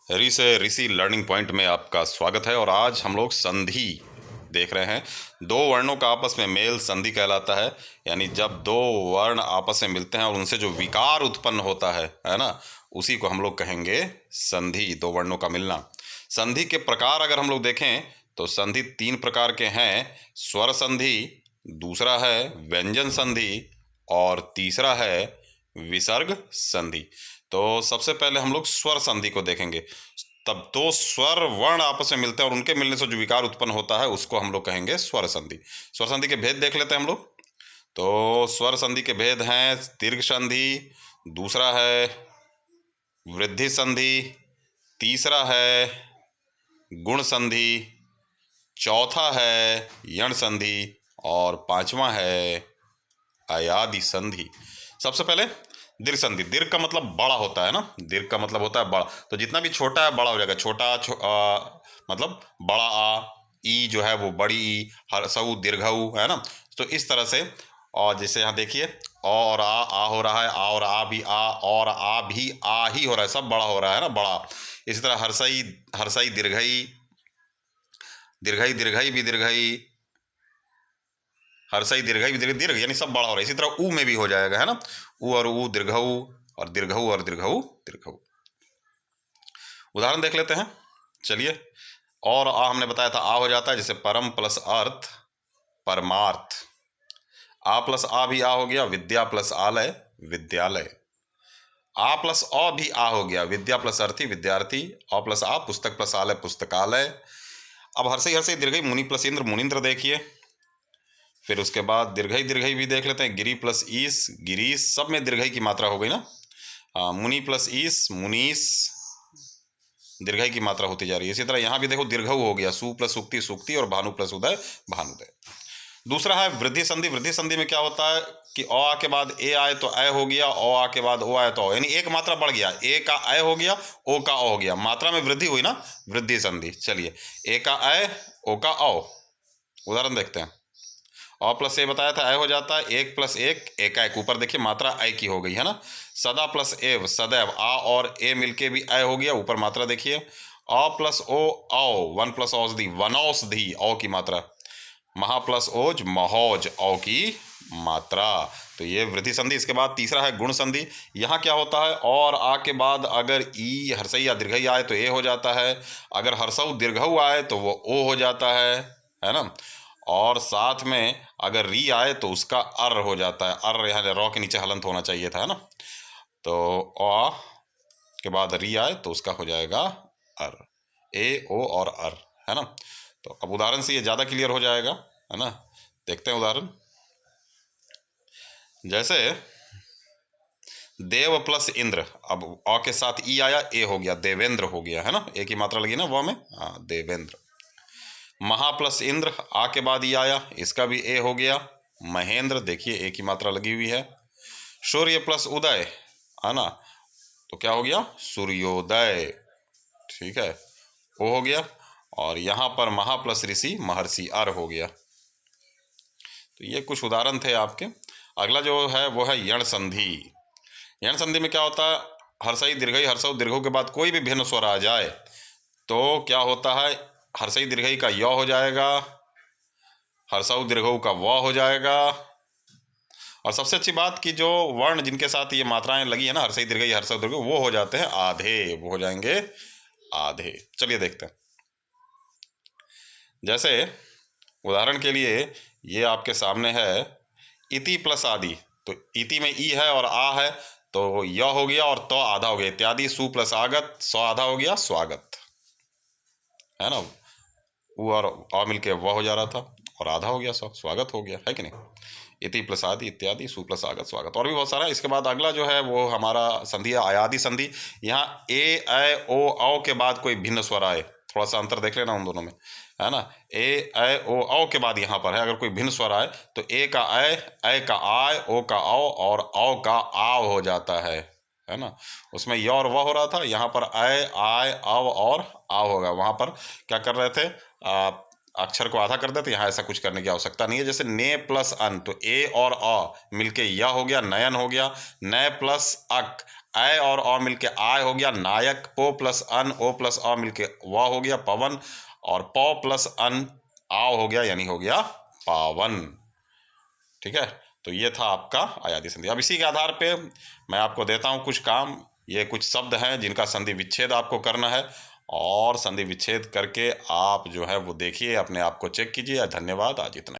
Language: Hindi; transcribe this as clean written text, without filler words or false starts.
ऋषि से ऋषि लर्निंग पॉइंट में आपका स्वागत है। और आज हम लोग संधि देख रहे हैं। दो वर्णों का आपस में मेल संधि कहलाता है। यानी जब दो वर्ण आपस में मिलते हैं और उनसे जो विकार उत्पन्न होता है ना, उसी को हम लोग कहेंगे संधि, दो वर्णों का मिलना। संधि के प्रकार अगर हम लोग देखें तो संधि तीन प्रकार के हैं। स्वर संधि, दूसरा है व्यंजन संधि और तीसरा है विसर्ग संधि। तो सबसे पहले हम लोग स्वर संधि को देखेंगे। तब दो स्वर वर्ण आपस में मिलते हैं और उनके मिलने से जो विकार उत्पन्न होता है उसको हम लोग कहेंगे स्वर संधि। स्वर संधि के भेद देख लेते हैं हम लोग। तो स्वर संधि के भेद हैं दीर्घ संधि, दूसरा है वृद्धि संधि, तीसरा है गुण संधि, चौथा है यण संधि और पांचवा है अयादि संधि। सबसे पहले दीर्घ संधि। दीर्घ का मतलब बड़ा होता है ना, दीर्घ का मतलब होता है बड़ा। तो जितना भी छोटा है बड़ा हो जाएगा। मतलब बड़ा आ, ई जो है वो बड़ी ई, हरसऊ दीर्घऊ, है ना। तो इस तरह से। और जैसे यहाँ देखिए अ और आ हो रहा है, आ और आ भी आ, और आ भी आ ही हो रहा है, सब बड़ा हो रहा है ना, बड़ा। इसी तरह हर्षई, हर्षई दीर्घई, दीर्घई दीर्घई भी दीर्घई, हर्षई दीर्घई भी दीर्घ, दीर्घ यानी सब बड़ा हो रहा है। इसी तरह ऊ में भी हो जाएगा, है ना। ऊ और ऊ दीर्घऊ, और दीर्घऊ और दीर्घऊ दीर्घऊ। उदाहरण देख लेते हैं, चलिए। और आ हमने बताया था आ हो जाता है, जैसे परम प्लस अर्थ परमार्थ। आ प्लस आ भी आ हो गया, विद्या प्लस आलय विद्यालय। आ प्लस अ भी आ हो गया, विद्या प्लस अर्थी विद्यार्थी। अ प्लस आ पुस्तक प्लस आलय पुस्तकालय। अब हर्षई हर्षई दीर्घई मुनि प्लस इंद्र मुनिंद्र देखिए। फिर उसके बाद दीर्घई दीर्घई भी देख लेते हैं, गिरी प्लस ईस गिरीश। सब में दीर्घई की मात्रा हो गई ना। मुनि प्लस ईस मुनीस, दीर्घई की मात्रा होती जा रही है। इसी तरह यहाँ भी देखो दीर्घऊ हो गया, सु प्लस सुक्ति सुक्ति और भानु प्लस उदय भानुदय। दूसरा है वृद्धि संधि। वृद्धि संधि में क्या होता है कि अ आ के बाद ए आए तो ए हो गया, ओ आ के बाद ओ आए तो ओ, यानी एक मात्रा बढ़ गया। ए का ए हो गया, ओ का ओ हो गया, मात्रा में वृद्धि हुई ना, वृद्धि संधि। चलिए, ए का ए, ओ का ओ। उदाहरण देखते हैं। अ प्लस ए बताया था, ए हो जाता है, एक प्लस एक एकाएक। ऊपर देखिए मात्रा ए की हो गई है ना। सदा प्लस एव सदैव, आ और ए मिलके भी ए हो गया, ऊपर मात्रा देखिए। अ प्लस ओ औ, वन प्लस औषधि वनौषधि, औ की मात्रा। महा प्लस ओज महोज, औ की मात्रा। तो ये वृद्धि संधि। इसके बाद तीसरा है गुण संधि। यहाँ क्या होता है, और आ के बाद अगर ई हर्षई या दीर्घई आए तो ए हो जाता है, अगर हर्षऊ दीर्घऊ आए तो वो ओ हो जाता है ना। और साथ में अगर री आए तो उसका अर हो जाता है। अर यहाँ रॉ के नीचे हलंत होना चाहिए था, है ना। तो अ के बाद री आए तो उसका हो जाएगा अर, ए ओ और अर, है ना। तो अब उदाहरण से ये ज़्यादा क्लियर हो जाएगा, है ना। देखते हैं उदाहरण। जैसे देव प्लस इंद्र, अब अ के साथ ई आया, ए हो गया, देवेंद्र हो गया, है ना। ए की मात्रा लगी ना व में, हाँ देवेंद्र। महा प्लस इंद्र, आ के बाद ई आया, इसका भी ए हो गया, महेंद्र। देखिए ए की मात्रा लगी हुई है। सूर्य प्लस उदय, है ना, तो क्या हो गया, सूर्योदय। ठीक है, ओ हो गया। और यहाँ पर महा प्लस ऋषि महर्षि, अर हो गया। तो ये कुछ उदाहरण थे आपके। अगला जो है वो है यण संधि। यण संधि में क्या होता है, हर्षई दीर्घई हर्षऊ दीर्घऊ के बाद कोई भी भिन्न स्वर आ जाए तो क्या होता है, हर्षई दीर्घई का य हो जाएगा, हर्षऊ दीर्घऊ का व हो जाएगा। और सबसे अच्छी बात कि जो वर्ण जिनके साथ ये मात्राएं लगी है ना, हर्षई दीर्घई हर्षऊ दीर्घऊ, वो हो जाते हैं आधे, वो हो जाएंगे आधे। चलिए देखते हैं। जैसे उदाहरण के लिए ये आपके सामने है इति प्लस आदि। तो इति में ई है और आ है, तो य हो गया और तो आधा हो गया, इत्यादि। सु प्लस आगत, सौ आधा हो गया स्वागत, है ना। उ और आ मिलके वह हो जा रहा था और आधा हो गया, सौ स्वागत हो गया, है कि नहीं। इति प्लस आदि इत्यादि, सु प्लस आगत स्वागत, और भी बहुत सारा। इसके बाद अगला जो है वो हमारा संधि है अयादि संधि। यहाँ ए ऐ ओ औ के बाद कोई भिन्न स्वर आए, थोड़ा सा अंतर देख लेना उन दोनों में, है ना। ए ऐ ओ औ के बाद यहाँ पर है अगर कोई भिन्न स्वर आए तो ए का ऐ का आय, ओ का औ और औ का आव हो जाता है ना। उसमें य और वह हो रहा था, यहाँ पर ऐ आय अव और आव होगा। वहाँ पर क्या कर रहे थे, अक्षर को आधा कर देते, यहाँ ऐसा कुछ करने की आवश्यकता नहीं है। जैसे ने प्लस अन, तो ए और अ मिलके या हो गया, नयन हो गया। नय प्लस अक, ऐ और अ मिलके आय हो गया, नायक, पो प्लस अन, ओ प्लस अ मिलके व हो गया पवन, और पौ प्लस अन आव हो गया, यानी हो गया पावन। ठीक है, तो ये था आपका अयादी संधि। अब इसी के आधार पे मैं आपको देता हूँ कुछ काम। ये कुछ शब्द हैं जिनका संधि विच्छेद आपको करना है, और संधि विच्छेद करके आप जो है वो देखिए, अपने आप को चेक कीजिए। धन्यवाद, आज इतना।